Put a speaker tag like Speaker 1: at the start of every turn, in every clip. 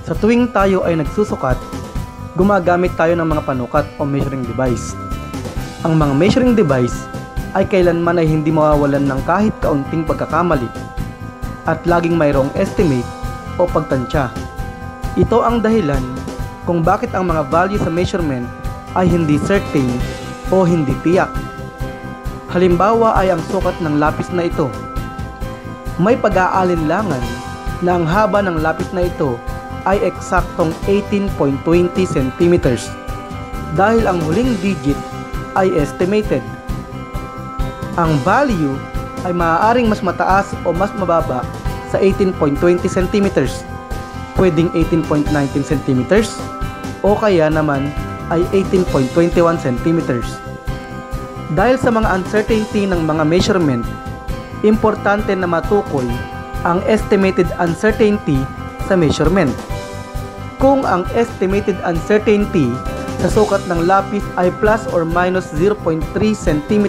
Speaker 1: Sa tuwing tayo ay nagsusukat, gumagamit tayo ng mga panukat o measuring device. Ang mga measuring device ay kailanman ay hindi mawawalan ng kahit kaunting pagkakamali at laging mayroong estimate o pagtansya. Ito ang dahilan kung bakit ang mga value sa measurement ay hindi certain o hindi tiyak. Halimbawa ay ang sukat ng lapis na ito. May pag-aalinlangan na ang haba ng lapis na ito ay eksaktong 18.20 cm dahil ang huling digit ay estimated. Ang value ay maaaring mas mataas o mas mababa sa 18.20 cm, pwedeng 18.19 cm o kaya naman ay 18.21 cm. Dahil sa mga uncertainty ng mga measurement, importante na matukoy ang estimated uncertainty sa measurement. Kung ang estimated uncertainty sa sukat ng lapis ay plus or minus 0.3 cm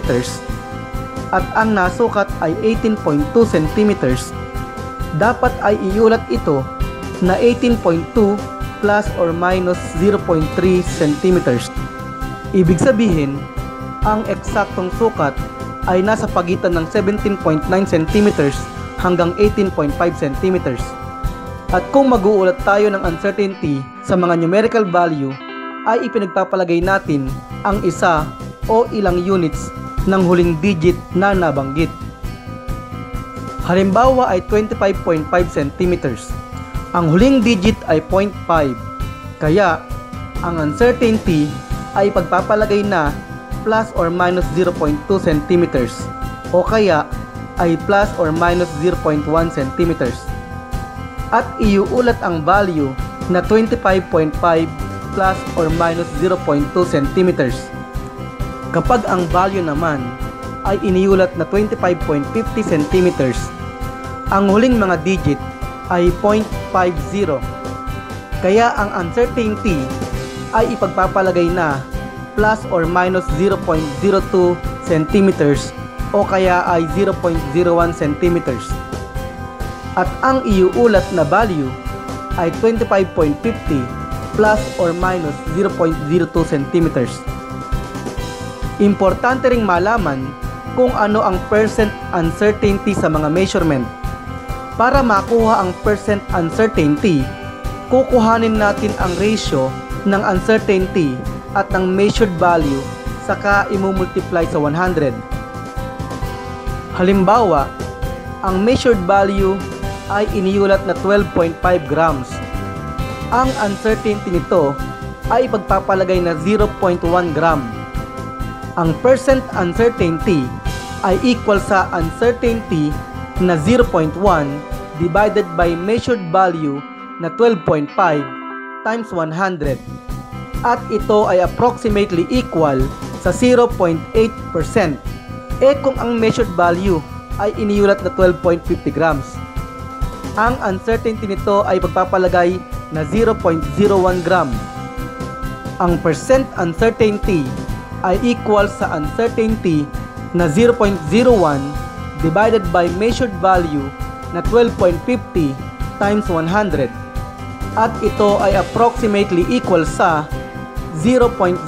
Speaker 1: at ang nasukat ay 18.2 cm, dapat ay iulat ito na 18.2 plus or minus 0.3 cm. Ibig sabihin, ang eksaktong sukat ay nasa pagitan ng 17.9 cm hanggang 18.5 cm. At kung mag-uulat tayo ng uncertainty sa mga numerical value, ay ipinagpapalagay natin ang isa o ilang units ng huling digit na nabanggit. Halimbawa ay 25.5 cm. Ang huling digit ay 0.5. Kaya, ang uncertainty ay pagpapalagay na plus or minus 0.2 cm o kaya ay plus or minus 0.1 cm. At iuulat ang value na 25.5 plus or minus 0.2 cm. Kapag ang value naman ay iniulat na 25.50 cm, ang huling mga digit ay 0.50. Kaya ang uncertainty ay ipagpapalagay na plus or minus 0.02 cm o kaya ay 0.01 cm. At ang iuulat na value ay 25.50 plus or minus 0.02 cm. Importante ring malaman kung ano ang percent uncertainty sa mga measurement. Para makuha ang percent uncertainty, kukuhanin natin ang ratio ng uncertainty at ng measured value saka imumultiply sa 100. Halimbawa, ang measured value ay iniulat na 12.5 grams. Ang uncertainty nito ay ipagpapalagay na 0.1 gram. Ang percent uncertainty ay equal sa uncertainty na 0.1 divided by measured value na 12.5 times 100. At ito ay approximately equal sa 0.8%. Kung ang measured value ay iniulat na 12.50 grams, ang uncertainty nito ay pagpapalagay na 0.01 gram. Ang percent uncertainty ay equal sa uncertainty na 0.01 divided by measured value na 12.50 times 100. At ito ay approximately equal sa 0.08%.